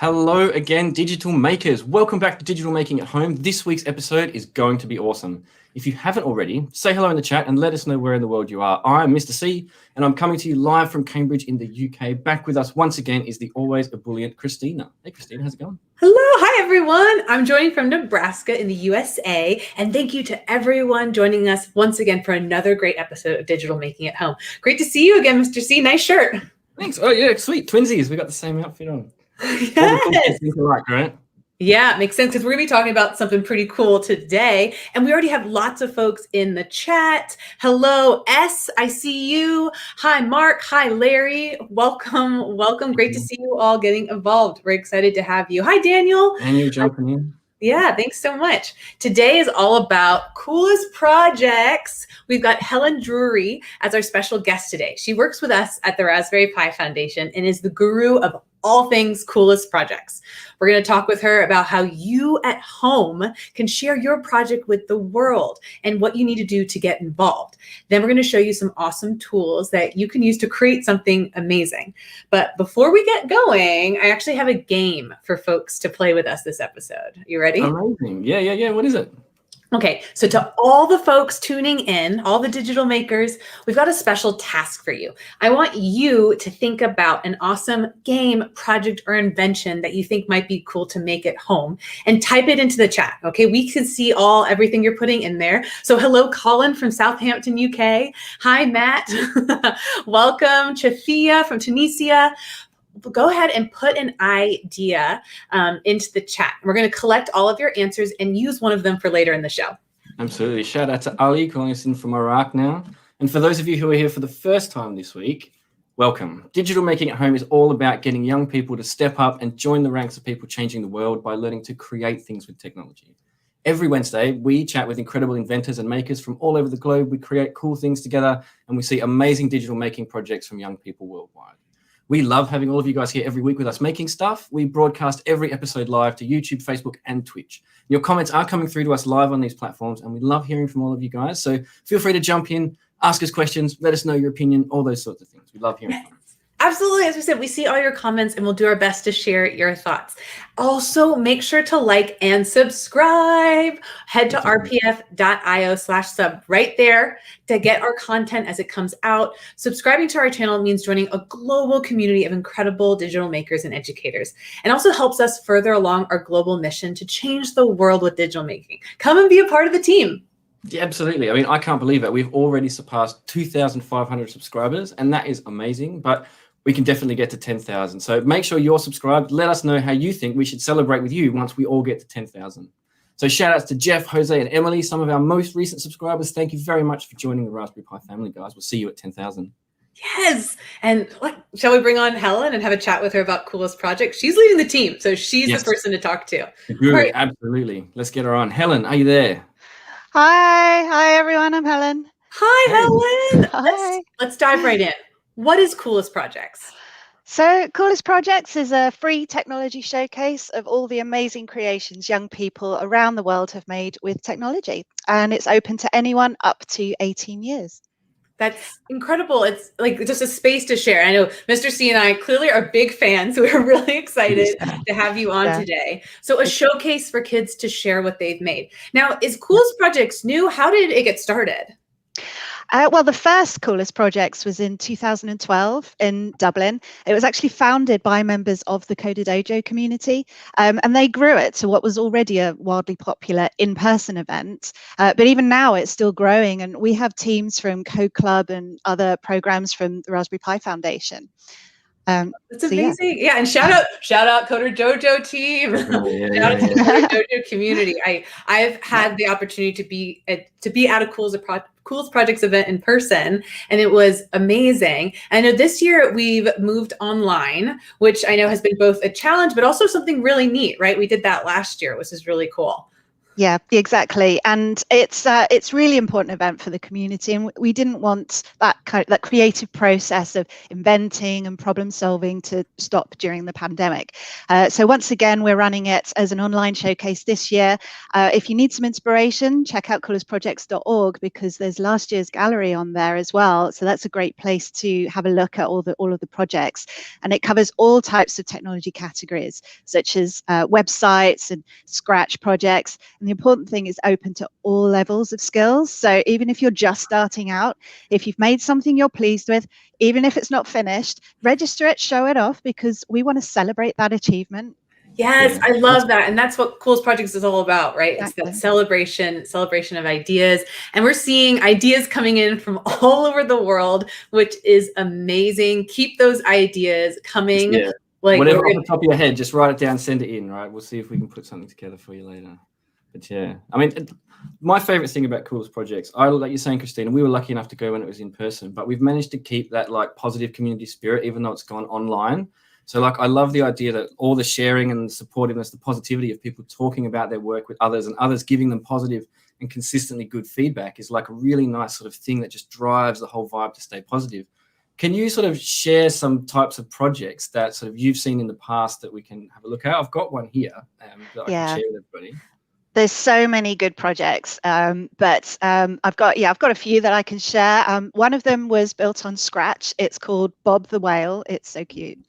Hello again, digital makers. Welcome back to Digital Making at Home. This week's episode is going to be awesome. If you haven't already, say hello in the chat and let us know where in the world you are. I'm Mr. C, and I'm coming to you live from Cambridge in the UK. Back with us once again is the always ebullient Christina. Hey, Christina, how's it going? Hello, hi everyone. I'm joining from Nebraska in the USA, and thank you to everyone joining us once again for another great episode of Digital Making at Home. Great to see you again, Mr. C. Nice shirt. Thanks. Oh yeah, sweet. Twinsies. We got the same outfit on. Yes. Right? Yeah, it makes sense because we're going to be talking about something pretty cool today. And we already have lots of folks in the chat. Hello, S. I see you. Hi, Mark. Hi, Larry. Welcome. Welcome. Great to see you all getting involved. We're excited to have you. Hi, Daniel. And you're jumping in. Yeah, thanks so much. Today is all about coolest projects. We've got Helen Drury as our special guest today. She works with us at the Raspberry Pi Foundation and is the guru of all things coolest projects. We're going to talk with her about how you at home can share your project with the world and what you need to do to get involved. Then we're going to show you some awesome tools that you can use to create something amazing. But before we get going, I actually have a game for folks to play with us this episode. You ready? Amazing. Yeah. What is it? Okay, so to all the folks tuning in, all the digital makers, we've got a special task for you. I want you to think about an awesome game, project, or invention that you think might be cool to make at home and type it into the chat, okay? We can see everything you're putting in there. So hello, Colin from Southampton, UK. Hi, Matt. Welcome, Chafia from Tunisia. Go ahead and put an idea into the chat. We're going to collect all of your answers and use one of them for later in the show. Absolutely. Shout out to Ali calling us in from Iraq now. And for those of you who are here for the first time this week, welcome. Digital Making at Home is all about getting young people to step up and join the ranks of people changing the world by learning to create things with technology. Every Wednesday, we chat with incredible inventors and makers from all over the globe. We create cool things together and we see amazing digital making projects from young people worldwide. We love having all of you guys here every week with us making stuff. We broadcast every episode live to YouTube, Facebook, and Twitch. Your comments are coming through to us live on these platforms, and we love hearing from all of you guys. So feel free to jump in, ask us questions, let us know your opinion, all those sorts of things. We love hearing from you. Absolutely. As we said, we see all your comments and we'll do our best to share your thoughts. Also, make sure to like and subscribe. Head to rpf.io/sub right there to get our content as it comes out. Subscribing to our channel means joining a global community of incredible digital makers and educators, and also helps us further along our global mission to change the world with digital making. Come and be a part of the team. Yeah, absolutely. I mean, I can't believe it. We've already surpassed 2,500 subscribers, and that is amazing. But we can definitely get to 10,000. So make sure you're subscribed. Let us know how you think we should celebrate with you once we all get to 10,000. So shout outs to Jeff, Jose, and Emily, some of our most recent subscribers. Thank you very much for joining the Raspberry Pi family, guys. We'll see you at 10,000. Yes. And shall we bring on Helen and have a chat with her about coolest projects? She's leading the team, so she's the person to talk to. Good, right. Absolutely. Let's get her on. Helen, are you there? Hi everyone. I'm Helen. Hi, Helen. Hi. Let's dive right in. What is Coolest Projects? So Coolest Projects is a free technology showcase of all the amazing creations young people around the world have made with technology. And it's open to anyone up to 18 years. That's incredible. It's like just a space to share. I know Mr. C and I clearly are big fans, so we're really excited to have you on today. So a showcase for kids to share what they've made. Now, is Coolest Projects new? How did it get started? Well, the first Coolest Projects was in 2012 in Dublin. It was actually founded by members of the Coder Dojo community, and they grew it to what was already a wildly popular in-person event. But even now, it's still growing, and we have teams from Code Club and other programs from the Raspberry Pi Foundation. That's amazing. Yeah, and shout out Coder Dojo team. Shout out to the Coder Dojo community. I've had the opportunity to be at a Coolest Projects event in person, and it was amazing. I know this year we've moved online, which I know has been both a challenge but also something really neat, right? We did that last year, which is really cool. Yeah, exactly, and it's really important event for the community, and we didn't want that creative process of inventing and problem solving to stop during the pandemic. So once again, we're running it as an online showcase this year. If you need some inspiration, check out coolersprojects.org because there's last year's gallery on there as well. So that's a great place to have a look at all of the projects, and it covers all types of technology categories such as websites and Scratch projects. And the important thing is open to all levels of skills. So even if you're just starting out, if you've made something you're pleased with, even if it's not finished, register it, show it off, because we want to celebrate that achievement. Yes, I love that. And that's what Coolest Projects is all about, right? Exactly. It's that celebration of ideas. And we're seeing ideas coming in from all over the world, which is amazing. Keep those ideas coming. Yeah. Like whatever off the top of your head, just write it down, send it in, right? We'll see if we can put something together for you later. But yeah, I mean, my favorite thing about Coolest Projects, like you're saying, Christina, we were lucky enough to go when it was in person, but we've managed to keep that like positive community spirit, even though it's gone online. So like, I love the idea that all the sharing and the supportiveness, the positivity of people talking about their work with others and others giving them positive and consistently good feedback is like a really nice sort of thing that just drives the whole vibe to stay positive. Can you sort of share some types of projects that sort of you've seen in the past that we can have a look at? I've got one here that I can share with everybody. There's so many good projects, but I've got a few that I can share. One of them was built on Scratch. It's called Bob the Whale. It's so cute.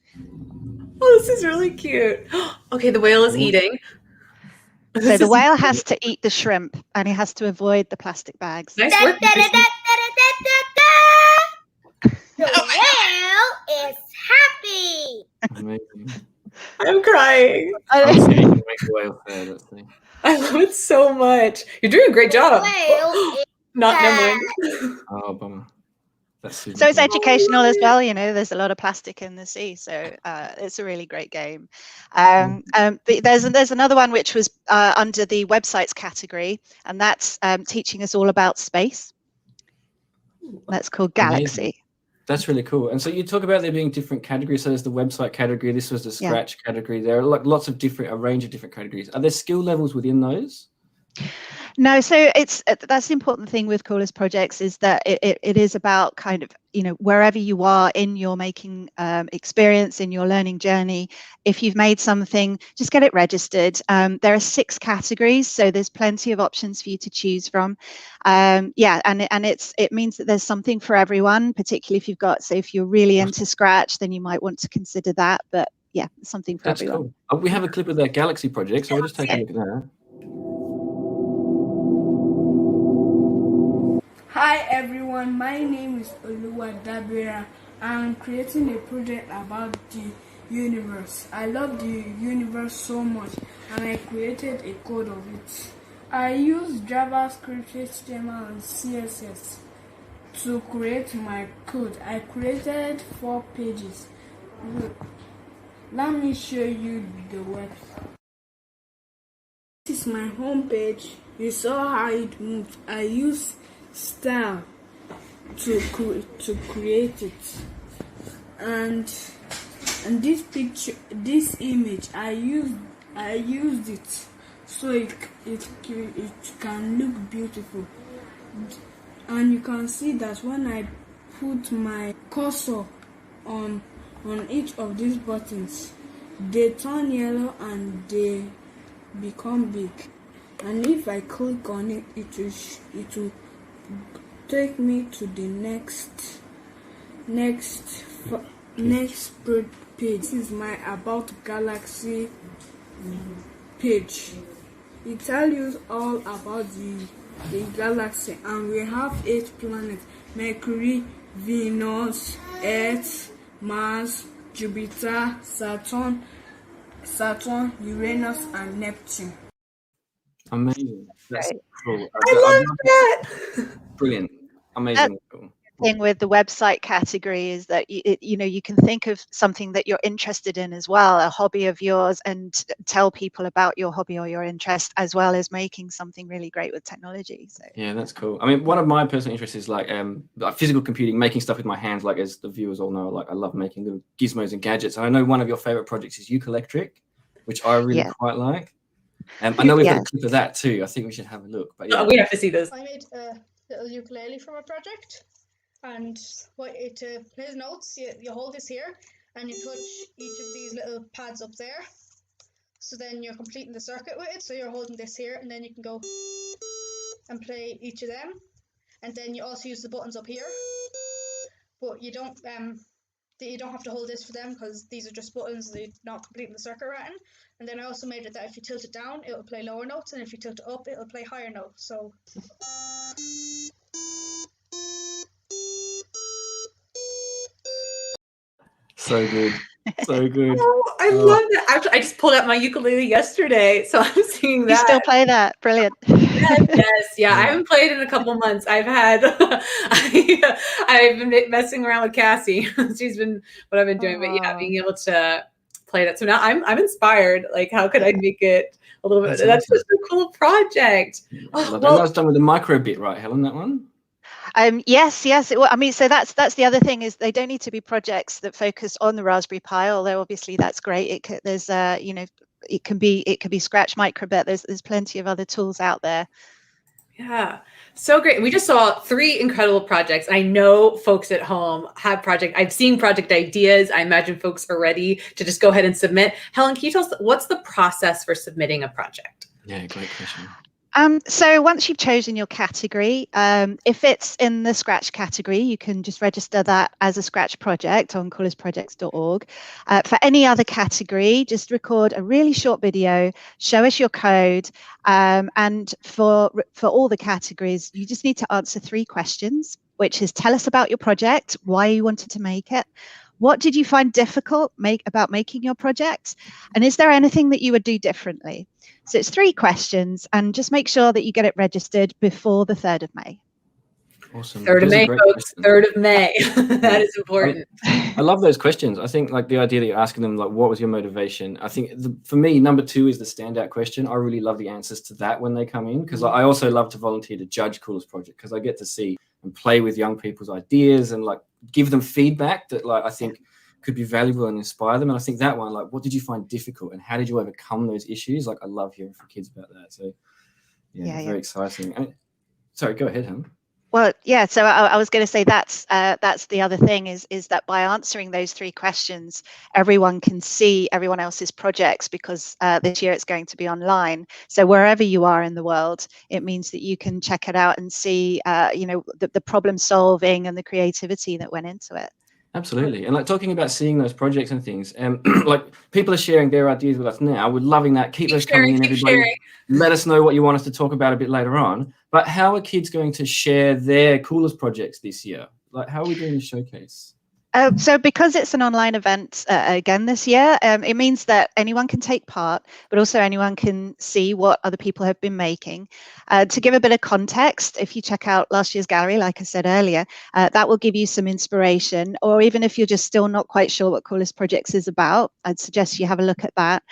Oh, this is really cute. Okay, the whale is eating. So the whale has to eat the shrimp, and he has to avoid the plastic bags. Nice work. The whale is happy. Amazing. I'm crying. I'm seeing you make the whale sad. Let's see. I love it so much. You're doing a great job. The whale is Not sad. knowing. Oh, bummer. That's super So it's cool. educational as well. You know, there's a lot of plastic in the sea, so it's a really great game. But there's another one which was under the websites category, and that's teaching us all about space. That's called Galaxy. Amazing. That's really cool. And so you talk about there being different categories. So there's the website category. This was the Scratch category. There are like lots of a range of different categories. Are there skill levels within those? No, so that's the important thing with Coolest Projects is that it is about kind of, you know, wherever you are in your making experience, in your learning journey, if you've made something, just get it registered. There are 6 categories, so there's plenty of options for you to choose from. And it means that there's something for everyone, particularly if you've got, so if you're really into Scratch, then you might want to consider that. But yeah, something for everyone. Cool. We have a clip of that Galaxy project, so we'll just take a look at that. Hi everyone, my name is Oluwa Dabira. I'm creating a project about the universe. I love the universe so much and I created a code of it. I used JavaScript, HTML and CSS to create my code. I created 4 pages. Let me show you the website. This is my home page. You saw how it moved. I used style to create it, and this picture, this image, I used it so it can look beautiful, and you can see that when I put my cursor on each of these buttons, they turn yellow and they become big, and if I click on it, it will take me to the next page. This is my About Galaxy page. It tells you all about the galaxy, and we have 8 planets: Mercury, Venus, Earth, Mars, Jupiter, Saturn, Uranus, and Neptune. Amazing. That's cool. I love that. Brilliant. Amazing. Cool. Thing with the website category is that you can think of something that you're interested in as well, a hobby of yours, and tell people about your hobby or your interest, as well as making something really great with technology. So yeah, that's cool. I mean, one of my personal interests is like physical computing, making stuff with my hands. Like, as the viewers all know, like I love making little gizmos and gadgets. And I know one of your favorite projects is Eucalectric, which I really quite like. I know we've got Yeah. a clip of that too. I think we should have a look. But yeah, We have to see this. I made a little ukulele for my project, and to play the notes, you hold this here, and you touch each of these little pads up there. So then you're completing the circuit with it. So you're holding this here, and then you can go and play each of them. And then you also use the buttons up here, but you don't have to hold this for them because these are just buttons. They're not completing the circuit writing. And then I also made it that if you tilt it down, it'll play lower notes, and if you tilt it up, it'll play higher notes. So. so good, so good. Oh, I love that. Actually, I just pulled out my ukulele yesterday, so I'm singing that. You still play that? Brilliant. Yes, yeah. I haven't played in a couple months. I've been messing around with Cassie. She's been what I've been doing, but yeah, being able to play that. So now I'm inspired. Like, how could I make it a little bit? That's awesome. such a cool project. That was done with a micro bit, right, Helen? That one. Yes. I mean, so that's the other thing is they don't need to be projects that focus on the Raspberry Pi, although obviously that's great. There's it can be Scratch Microbit. There's plenty of other tools out there. Yeah, so great. We just saw 3 incredible projects. I know folks at home have I've seen project ideas. I imagine folks are ready to just go ahead and submit. Helen, can you tell us what's the process for submitting a project? Yeah, great question. So once you've chosen your category, if it's in the Scratch category, you can just register that as a Scratch project on coolersprojects.org. For any other category, just record a really short video, show us your code, and for all the categories, you just need to answer 3 questions, which is tell us about your project, why you wanted to make it, what did you find difficult about making your project, and is there anything that you would do differently? So it's 3 questions, and just make sure that you get it registered before the 3rd of May. Awesome. 3rd of May, folks. 3rd of May. That is important. I love those questions. I think like the idea that you're asking them, like, what was your motivation? I think for me, number 2 is the standout question. I really love the answers to that when they come in, because I also love to volunteer to judge Coolest Project, because I get to see and play with young people's ideas and like give them feedback that like I think could be valuable and inspire them. And I think that one, like, what did you find difficult and how did you overcome those issues? Like, I love hearing from kids about that. So very exciting. Sorry, go ahead, Helen. Well, yeah, so I was going to say that's the other thing is that by answering those 3 questions, everyone can see everyone else's projects, because this year it's going to be online. So wherever you are in the world, it means that you can check it out and see, the problem solving and the creativity that went into it. Absolutely. And like talking about seeing those projects and things, like people are sharing their ideas with us now. We're loving that. Keep those coming in, everybody. Let us know what you want us to talk about a bit later on. But how are kids going to share their coolest projects this year? Like, how are we doing the showcase? So because it's an online event again this year, it means that anyone can take part, but also anyone can see what other people have been making. To give a bit of context, if you check out last year's gallery, like I said earlier, that will give you some inspiration, or even if you're just still not quite sure what Coolest Projects is about, I'd suggest you have a look at that.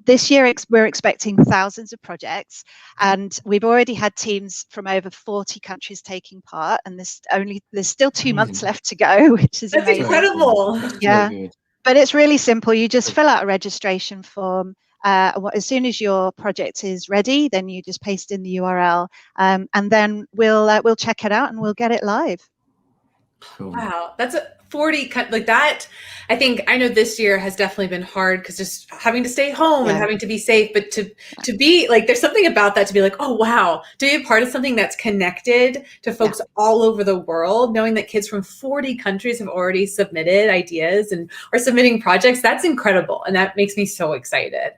This year, we're expecting thousands of projects, and we've already had teams from over 40 countries taking part, and there's still 2 months left to go, which is amazing. Incredible. Yeah, but it's really simple. You just fill out a registration form. As soon as your project is ready, then you just paste in the URL, and then we'll check it out and we'll get it live. Cool. Wow, that's 40 like that. I know this year has definitely been hard because just having to stay home and having to be safe, but to be like, there's something about that to be like, oh wow, to be a part of something that's connected to folks all over the world, knowing that kids from 40 countries have already submitted ideas and are submitting projects. That's incredible, and that makes me so excited.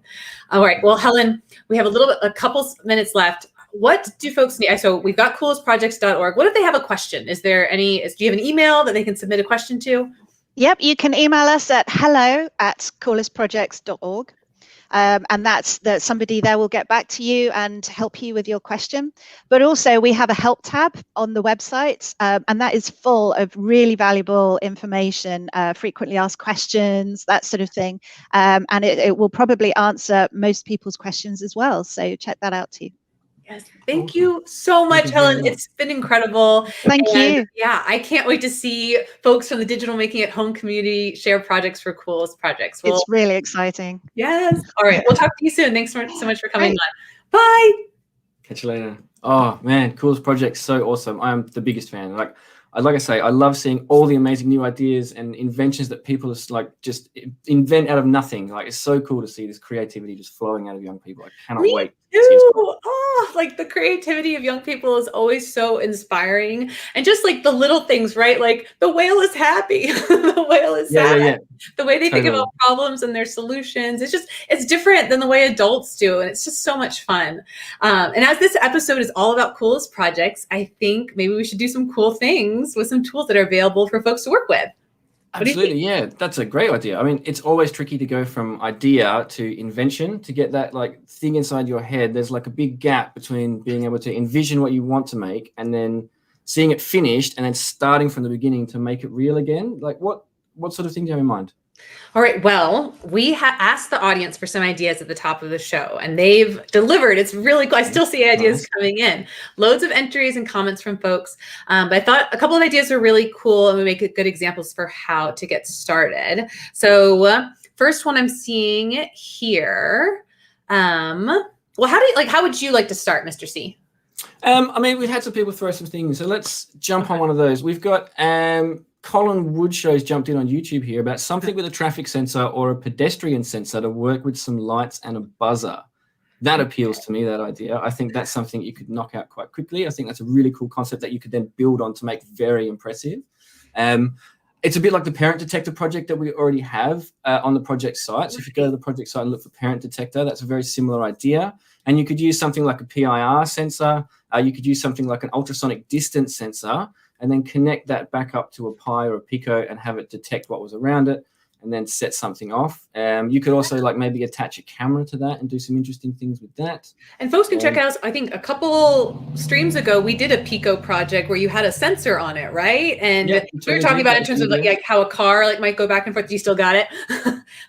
All right, well, Helen, we have a couple minutes left. What do folks need? So we've got coolestprojects.org. What if they have a question? Do you have an email that they can submit a question to? Yep, you can email us at hello@coolestprojects.org. And that's somebody there will get back to you and help you with your question. But also we have a help tab on the website, and that is full of really valuable information, frequently asked questions, that sort of thing. And it will probably answer most people's questions as well. So check that out too. Yes. Thank Awesome. you so much, you very Helen. much. It's been incredible. Thank And you. yeah, I can't wait to see folks from the Digital Making at Home community share projects for Coolest Projects. Well, It's really exciting. yes. All right. We'll talk to you soon. Thanks so much for coming Great. on. Bye. Catch you later. Oh man, Coolest Project, so awesome. I'm the biggest fan. Like I say, I love seeing all the amazing new ideas and inventions that people just invent out of nothing. Like, it's so cool to see this creativity just flowing out of young people. I cannot Me wait to see it grow. too. Oh, like the creativity of young people is always so inspiring. And just like the little things, right? Like the whale is happy. The whale is sad. Yeah. The way they think Totally. about problems and their solutions. It's different than the way adults do. And it's just so much fun. And as this episode is all about coolest projects, I think maybe we should do some cool things with some tools that are available for folks to work with. What do you think? Absolutely, yeah, that's a great idea. I mean, it's always tricky to go from idea to invention, to get that like thing inside your head. There's like a big gap between being able to envision what you want to make and then seeing it finished and then starting from the beginning to make it real again. Like what sort of thing do you have in mind? All right. Well, we asked the audience for some ideas at the top of the show, and they've delivered. It's really cool. I still see ideas Nice. coming in. Loads of entries and comments from folks. But I thought a couple of ideas are really cool, and we make good examples for how to get started. So first one I'm seeing here. Well, how would you like to start, Mr. C? I mean, we've had some people throw some things, so let's jump on one of those. We've got Colin Woodshow's jumped in on YouTube here about something with a traffic sensor or a pedestrian sensor to work with some lights and a buzzer. That appeals to me, that idea. I think that's something you could knock out quite quickly. I think that's a really cool concept that you could then build on to make very impressive. It's a bit like the parent detector project that we already have on the project site. So if you go to the project site and look for parent detector, that's a very similar idea. And you could use something like a PIR sensor. You could use something like an ultrasonic distance sensor, and then connect that back up to a Pi or a Pico and have it detect what was around it and then set something off. You could also like maybe attach a camera to that and do some interesting things with that. And folks can check out, I think a couple streams ago, we did a Pico project where you had a sensor on it, right? And Yeah, we were talking about in terms of like how a car like might go back and forth. You still got it?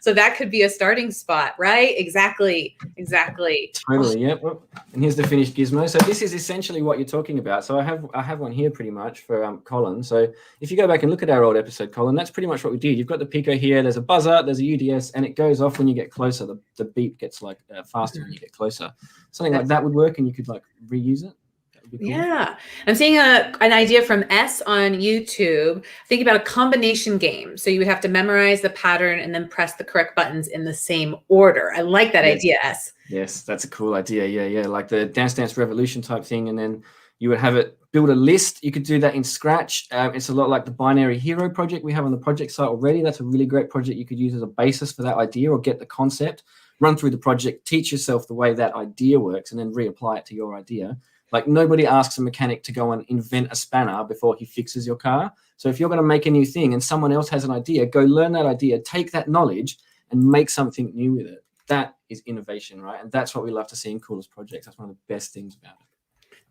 So that could be a starting spot, right? Exactly. Totally, yeah. Well, and here's the finished gizmo. So this is essentially what you're talking about. So I have one here pretty much for Colin. So if you go back and look at our old episode, Colin, that's pretty much what we did. You've got the Pico here. There's a buzzer, there's a UDS, and it goes off when you get closer. The beep gets like faster when you get closer. Something like that would work, and you could like reuse it. That would be cool. Yeah. I'm seeing an idea from S on YouTube. Think about a combination game. So you would have to memorize the pattern and then press the correct buttons in the same order. I like that idea, S. Yes, that's a cool idea. Yeah. Like the Dance Dance Revolution type thing, and then you would have it build a list. You could do that in Scratch. It's a lot like the Binary Hero project we have on the project site already. That's a really great project you could use as a basis for that idea, or get the concept, run through the project, teach yourself the way that idea works, and then reapply it to your idea. Like nobody asks a mechanic to go and invent a spanner before he fixes your car. So if you're going to make a new thing and someone else has an idea, go learn that idea, take that knowledge and make something new with it. That is innovation, right? And that's what we love to see in Coolest Projects. That's one of the best things about it.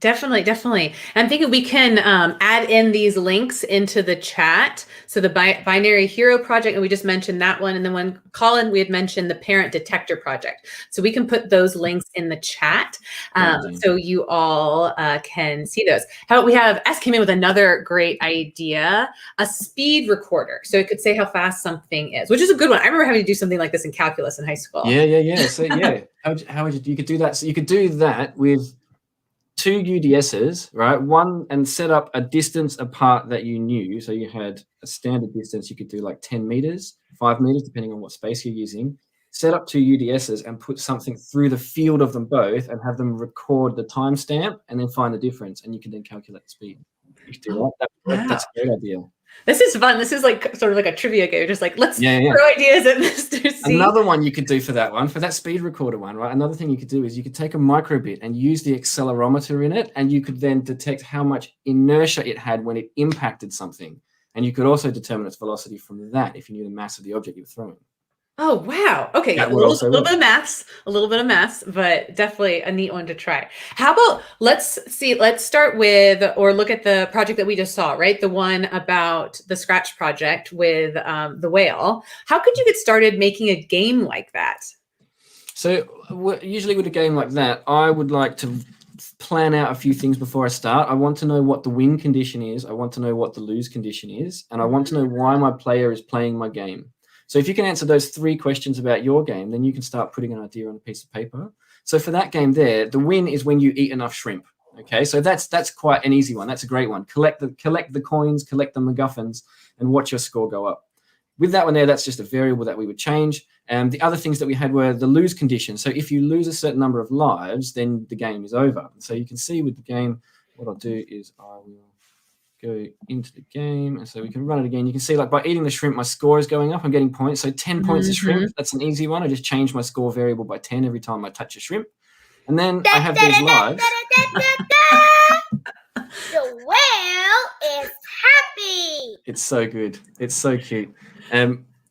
Definitely. I'm thinking we can add in these links into the chat. So the Binary Hero project, and we just mentioned that one. And then when Colin, we had mentioned the Parent Detector project. So we can put those links in the chat so you all can see those. How about we have S came in with another great idea, a speed recorder. So it could say how fast something is, which is a good one. I remember having to do something like this in calculus in high school. Yeah. So how would you could do that? So you could do that with two UDSs, right? One, and set up a distance apart that you knew. So you had a standard distance. You could do like 10 meters, 5 meters, depending on what space you're using. Set up two UDSs and put something through the field of them both and have them record the timestamp and then find the difference. And you can then calculate the speed. You could do that. That's a great idea. This is fun. This is like sort of like a trivia game. Just like, let's throw ideas at Mr. C. Another one you could do for that speed recorder one, right? Another thing you could do is you could take a microbit and use the accelerometer in it, and you could then detect how much inertia it had when it impacted something. And you could also determine its velocity from that if you knew the mass of the object you were throwing. Oh, wow. Okay. A little bit of maths, but definitely a neat one to try. How about, let's start with, or look at the project that we just saw, right? The one about the Scratch project with the whale. How could you get started making a game like that? So usually with a game like that, I would like to plan out a few things before I start. I want to know what the win condition is. I want to know what the lose condition is. And I want to know why my player is playing my game. So if you can answer those 3 questions about your game, then you can start putting an idea on a piece of paper. So for that game there, the win is when you eat enough shrimp. Okay, so that's quite an easy one. That's a great one. Collect the coins, collect the MacGuffins, and watch your score go up. With that one there, that's just a variable that we would change. The other things that we had were the lose condition. So if you lose a certain number of lives, then the game is over. So you can see with the game, what I'll do is I will go into the game, and so we can run it again. You can see, like, by eating the shrimp, my score is going up. I'm getting points. So 10 points of shrimp, that's an easy one. I just change my score variable by 10 every time I touch a shrimp. And then I have these lives. The whale is happy. It's so good. It's so cute.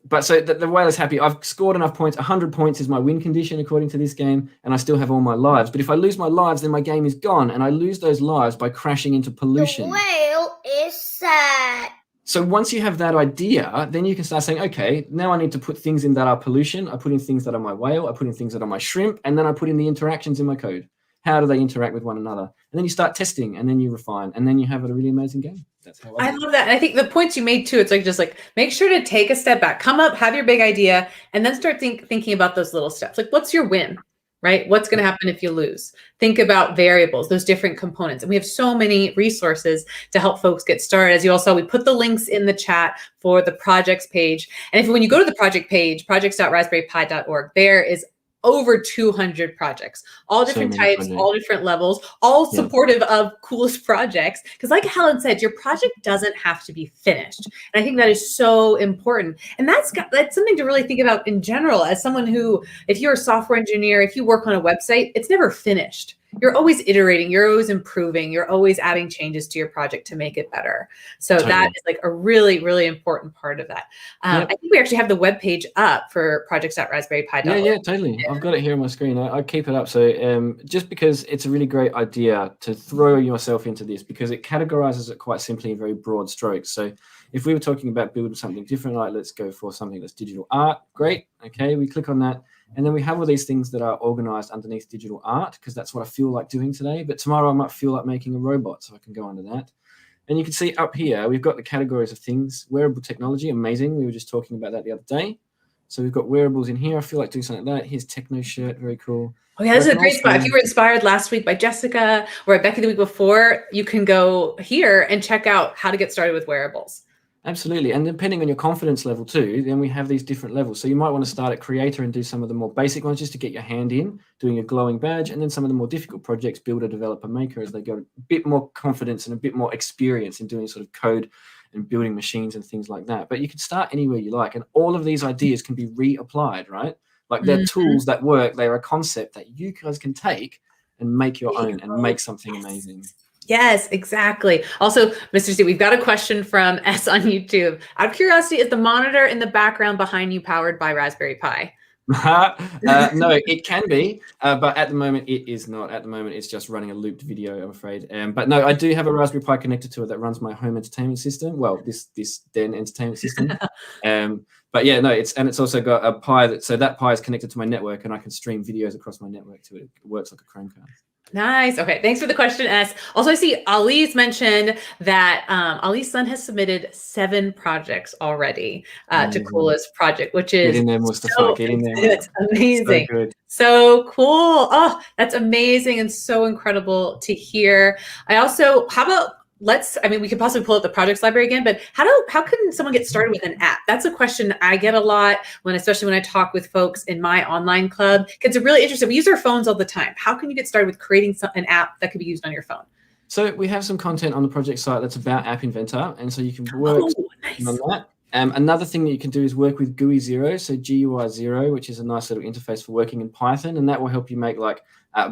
But so the whale is happy. I've scored enough points. 100 points is my win condition according to this game, and I still have all my lives. But if I lose my lives, then my game is gone, and I lose those lives by crashing into pollution. The whale is sad. So once you have that idea, then you can start saying, okay, now I need to put things in that are pollution. I put in things that are my whale. I put in things that are my shrimp, and then I put in the interactions in my code. How do they interact with one another? And then you start testing, and then you refine, and then you have a really amazing game. That's how I love that. And I think the points you made too, it's like, just like, make sure to take a step back, come up, have your big idea, and then start thinking about those little steps. Like, what's your win, right? What's going to happen if you lose? Think about variables, those different components. And we have so many resources to help folks get started. As you all saw, we put the links in the chat for the projects page. And when you go to the project page, projects.raspberrypi.org, there is over 200 projects, all different types, all different levels, all supportive of coolest projects. Because like Helen said, your project doesn't have to be finished. And I think that is so important. And that's something to really think about in general, as someone who, if you're a software engineer, if you work on a website, it's never finished. You're always iterating, you're always improving, you're always adding changes to your project to make it better. So that is like a really, really important part of that. I think we actually have the webpage up for projects.raspberrypi.org. Yeah, totally. I've got it here on my screen. I keep it up. So just because it's a really great idea to throw yourself into this, because it categorizes it quite simply in very broad strokes. So if we were talking about building something different, like let's go for something that's digital art, great. Okay, we click on that. And then we have all these things that are organized underneath digital art, because that's what I feel like doing today. But tomorrow I might feel like making a robot, so I can go under that. And you can see up here, we've got the categories of things. Wearable technology, amazing. We were just talking about that the other day. So we've got wearables in here. I feel like doing something like that. Here's techno shirt, very cool. Oh yeah, this is a great spot. If you were inspired last week by Jessica or Becky the week before, you can go here and check out how to get started with wearables. Absolutely. And depending on your confidence level too, then we have these different levels. So you might want to start at creator and do some of the more basic ones just to get your hand in, doing a glowing badge, and then some of the more difficult projects, builder, developer, maker, as they go a bit more confidence and a bit more experience in doing sort of code and building machines and things like that. But you can start anywhere you like, and all of these ideas can be reapplied, right? Like they're tools that work. They're a concept that you guys can take and make your own and make something amazing. Yes, exactly. Also, Mr. C, we've got a question from S on YouTube. Out of curiosity, is the monitor in the background behind you powered by Raspberry Pi? No, it can be, but at the moment it is not. At the moment, it's just running a looped video, I'm afraid. But no, I do have a Raspberry Pi connected to it that runs my home entertainment system. Well, this Den entertainment system. But yeah, no, it's also got a Pi that Pi is connected to my network, and I can stream videos across my network to it. It works like a Chromecast. Nice. Okay. Thanks for the question, S. Also, I see Ali's mentioned that Ali's son has submitted 7 projects already to Coolest Project, which is get in there, Mustafa. Get in there. It's amazing. So good. So cool. Oh, that's amazing and so incredible to hear. We could possibly pull up the projects library again, but how can someone get started with an app? That's a question I get a lot especially when I talk with folks in my online club. Kids are really interested. We use our phones all the time. How can you get started with creating an app that could be used on your phone? So we have some content on the project site that's about App Inventor, and so you can work on that. Another thing that you can do is work with GUI 0, so GUI 0, which is a nice little interface for working in Python, and that will help you make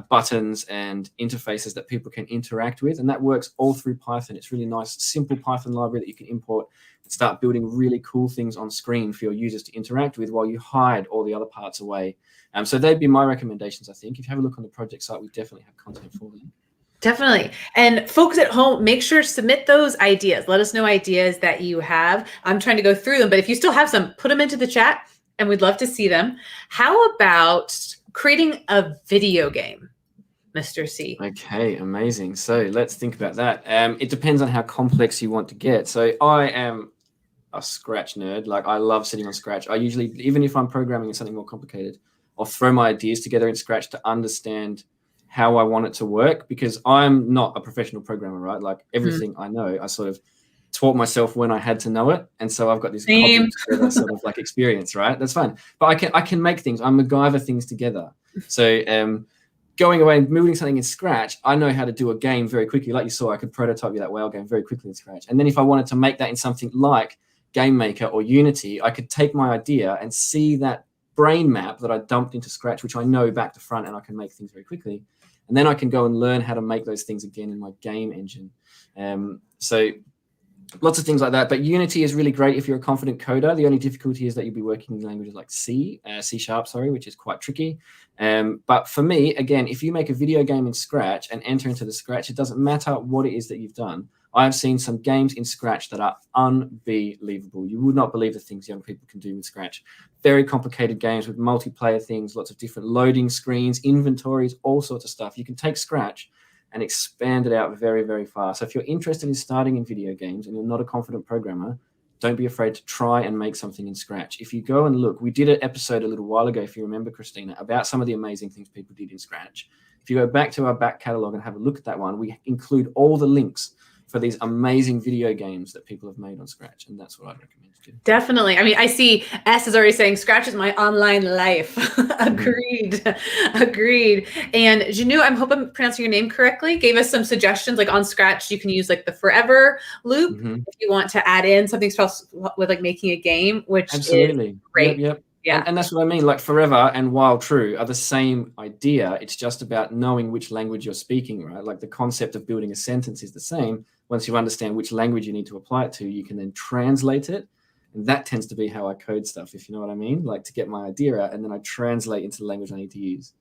buttons and interfaces that people can interact with, and that works all through Python. It's really nice, simple Python library that you can import and start building really cool things on screen for your users to interact with while you hide all the other parts away. So they'd be my recommendations, I think. If you have a look on the project site, we definitely have content for them. Definitely. And folks at home, make sure to submit those ideas. Let us know ideas that you have. I'm trying to go through them, but if you still have some, put them into the chat and we'd love to see them. How about creating a video game? Mr. C? Okay, amazing. So let's think about that. It depends on how complex you want to get. So I am a Scratch nerd. Like, I love sitting on Scratch. I usually, even if I'm programming in something more complicated, I'll throw my ideas together in Scratch to understand how I want it to work, because I'm not a professional programmer, right? Like, everything I know, I sort of taught myself when I had to know it, and so I've got this Same. sort of like experience, right? That's fine. But I can make things. I MacGyver things together. So going away and moving something in Scratch, I know how to do a game very quickly. Like you saw, I could prototype you that whale game very quickly in Scratch. And then if I wanted to make that in something like Game Maker or Unity, I could take my idea and see that brain map that I dumped into Scratch, which I know back to front, and I can make things very quickly. And then I can go and learn how to make those things again in my game engine. So lots of things like that. But Unity is really great if you're a confident coder. The only difficulty is that you'll be working in languages like C#, which is quite tricky. But for me, again, if you make a video game in Scratch and enter into the Scratch, it doesn't matter what it is that you've done. I have seen some games in Scratch that are unbelievable. You would not believe the things young people can do with Scratch. Very complicated games with multiplayer things, lots of different loading screens, inventories, all sorts of stuff. You can take Scratch and expand it out very, very fast. So if you're interested in starting in video games and you're not a confident programmer, don't be afraid to try and make something in Scratch. If you go and look, we did an episode a little while ago, if you remember, Christina, about some of the amazing things people did in Scratch. If you go back to our back catalog and have a look at that one, we include all the links for these amazing video games that people have made on Scratch, and that's what I'd recommend to do. Definitely. I mean, I see S is already saying Scratch is my online life. Agreed. Agreed. And Janu, I hope I'm pronouncing your name correctly, gave us some suggestions. Like on Scratch, you can use like the forever loop if you want to add in something special with like making a game, which Absolutely. is great. Yep. Yeah. And that's what I mean. Like forever and while true are the same idea. It's just about knowing which language you're speaking, right? Like the concept of building a sentence is the same. Once you understand which language you need to apply it to, you can then translate it. And that tends to be how I code stuff, if you know what I mean, like to get my idea out and then I translate into the language I need to use.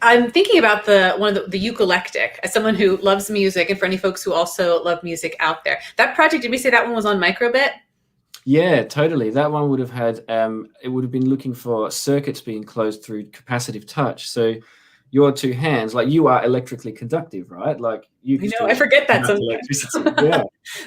I'm thinking about the Eucalyptic as someone who loves music, and for any folks who also love music out there. That project, did we say that one was on Microbit? Yeah, totally. That one would have had, it would have been looking for circuits being closed through capacitive touch. So your two hands, like you are electrically conductive, right? Like you know, I forget that sometimes. Yeah.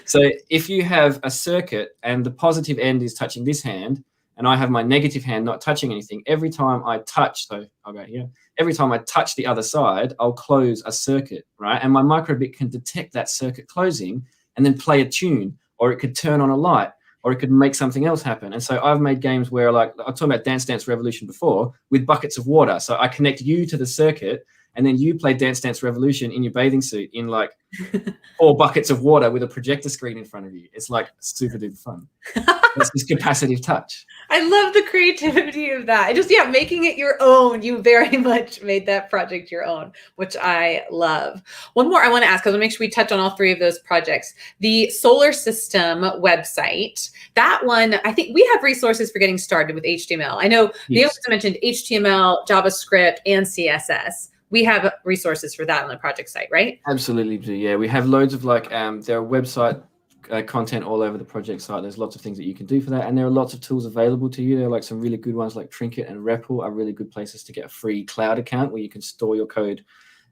So if you have a circuit and the positive end is touching this hand, and I have my negative hand not touching anything, every time I touch, so I'll go here, every time I touch the other side, I'll close a circuit, right? And my microbit can detect that circuit closing and then play a tune, or it could turn on a light, or it could make something else happen. And so I've made games where, like, I was talking about Dance Dance Revolution before, with buckets of water. So I connect you to the circuit, and then you play Dance Dance Revolution in your bathing suit in like 4 buckets of water with a projector screen in front of you. It's like super duper fun. It's this capacitive touch. I love the creativity of that. Just, yeah, making it your own. You very much made that project your own, which I love. One more I want to ask, because I want to make sure we touch on all 3 of those projects. The solar system website, that one, I think we have resources for getting started with HTML. I know they also mentioned HTML, JavaScript, and CSS. We have resources for that on the project site, right? Absolutely do. Yeah, we have loads of like there are website content all over the project site. There's lots of things that you can do for that, and there are lots of tools available to you. There are like some really good ones like Trinket and REPL are really good places to get a free cloud account where you can store your code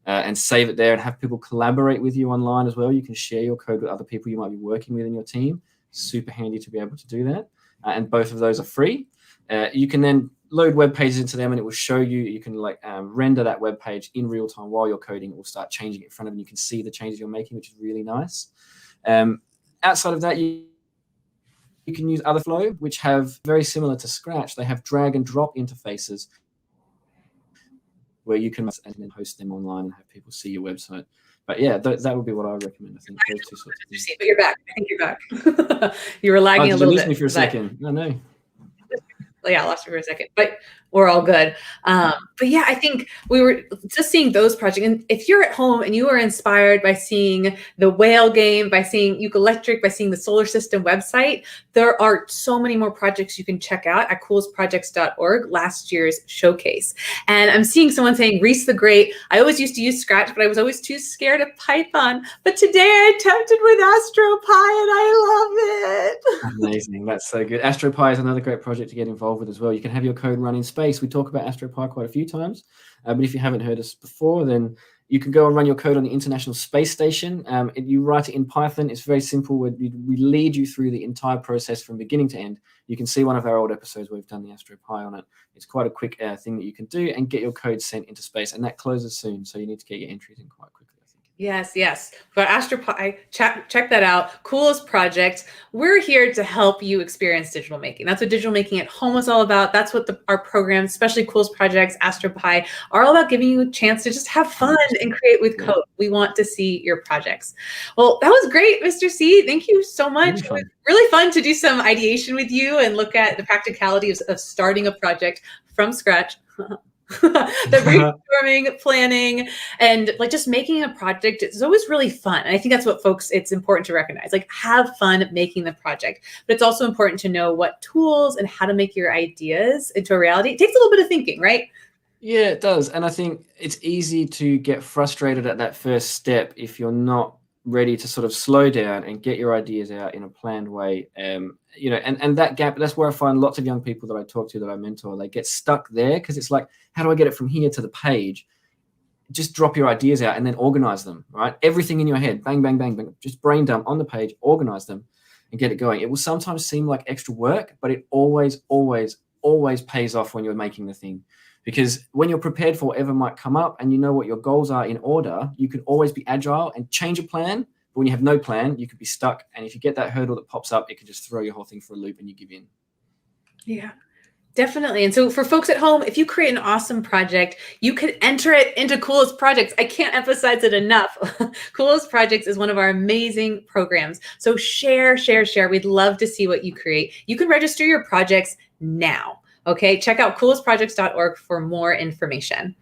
and save it there and have people collaborate with you online as well. You can share your code with other people you might be working with in your team. Super handy to be able to do that. And both of those are free. You can then load web pages into them and it will show you, you can like render that web page in real time while you're coding. It will start changing it in front of you. You can see the changes you're making, which is really nice. Outside of that, you can use Otherflow, which have very similar to Scratch. They have drag and drop interfaces where you can and then host them online and have people see your website. But yeah, that would be what I would recommend. I think those 2 sorts of things. But you're back. I think you're back. You were lagging a little bit. Me for a second. No. Yeah, I lost you for a second, but we're all good. But yeah, I think we were just seeing those projects. And if you're at home and you are inspired by seeing the whale game, by seeing Eucalyptic, by seeing the solar system website, there are so many more projects you can check out at coolestprojects.org, last year's showcase. And I'm seeing someone saying, Reese the Great, I always used to use Scratch, but I was always too scared of Python. But today I attempted with AstroPi and I love it. Amazing. That's so good. AstroPi is another great project to get involved involved with as well. You can have your code run in space. We talk about AstroPi quite a few times, but if you haven't heard us before, then you can go and run your code on the International Space Station. You write it in Python. It's very simple. We lead you through the entire process from beginning to end. You can see one of our old episodes where we've done the AstroPi on it. It's quite a quick thing that you can do and get your code sent into space, and that closes soon, so you need to get your entries in quite quickly. Yes. For AstroPi, check that out. Coolest project. We're here to help you experience digital making. That's what Digital Making at Home is all about. That's what our programs, especially Coolest Projects, AstroPi, are all about, giving you a chance to just have fun and create with code. We want to see your projects. Well, that was great, Mr. C. Thank you so much. It was really fun to do some ideation with you and look at the practicality of starting a project from scratch. The brainstorming, planning, and like just making a project is always really fun. And I think that's what it's important to recognize, like have fun making the project, but it's also important to know what tools and how to make your ideas into a reality. It takes a little bit of thinking, right? Yeah, it does. And I think it's easy to get frustrated at that first step if you're not ready to sort of slow down and get your ideas out in a planned way. And that gap, that's where I find lots of young people that I talk to, that I mentor, they get stuck there because it's like, how do I get it from here to the page? Just drop your ideas out and then organize them, right? Everything in your head, bang, bang, bang, bang, just brain dump on the page, organize them and get it going. It will sometimes seem like extra work, but it always, always, always pays off when you're making the thing. Because when you're prepared for whatever might come up and you know what your goals are in order, you can always be agile and change a plan. But when you have no plan, you could be stuck. And if you get that hurdle that pops up, it can just throw your whole thing for a loop and you give in. Yeah, definitely. And so for folks at home, if you create an awesome project, you could enter it into Coolest Projects. I can't emphasize it enough. Coolest Projects is one of our amazing programs. So share. We'd love to see what you create. You can register your projects now. Okay, check out coolestprojects.org for more information.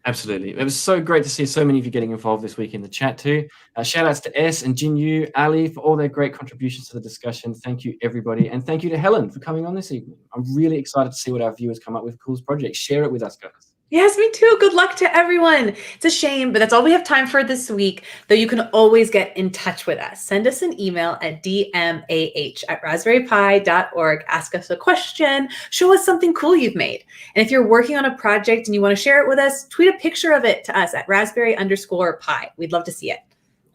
Absolutely. It was so great to see so many of you getting involved this week in the chat too. Shout outs to S and Jinyu, Ali for all their great contributions to the discussion. Thank you, everybody. And thank you to Helen for coming on this evening. I'm really excited to see what our viewers come up with Coolest Projects. Share it with us, guys. Yes, me too. Good luck to everyone. It's a shame, but that's all we have time for this week, though you can always get in touch with us. Send us an email at dmah@raspberrypi.org. Ask us a question. Show us something cool you've made. And if you're working on a project and you want to share it with us, tweet a picture of it to us at raspberry_pi. We'd love to see it.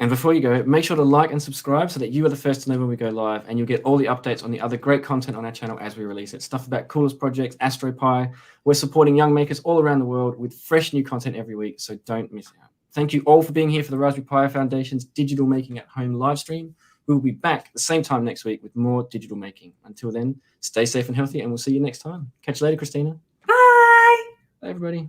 And before you go, make sure to like and subscribe so that you are the first to know when we go live, and you'll get all the updates on the other great content on our channel as we release it. Stuff about Coolest Projects, AstroPi. We're supporting young makers all around the world with fresh new content every week, so don't miss out. Thank you all for being here for the Raspberry Pi Foundation's Digital Making at Home live stream. We will be back at the same time next week with more digital making. Until then, stay safe and healthy, and we'll see you next time. Catch you later, Christina. Bye. Bye, everybody.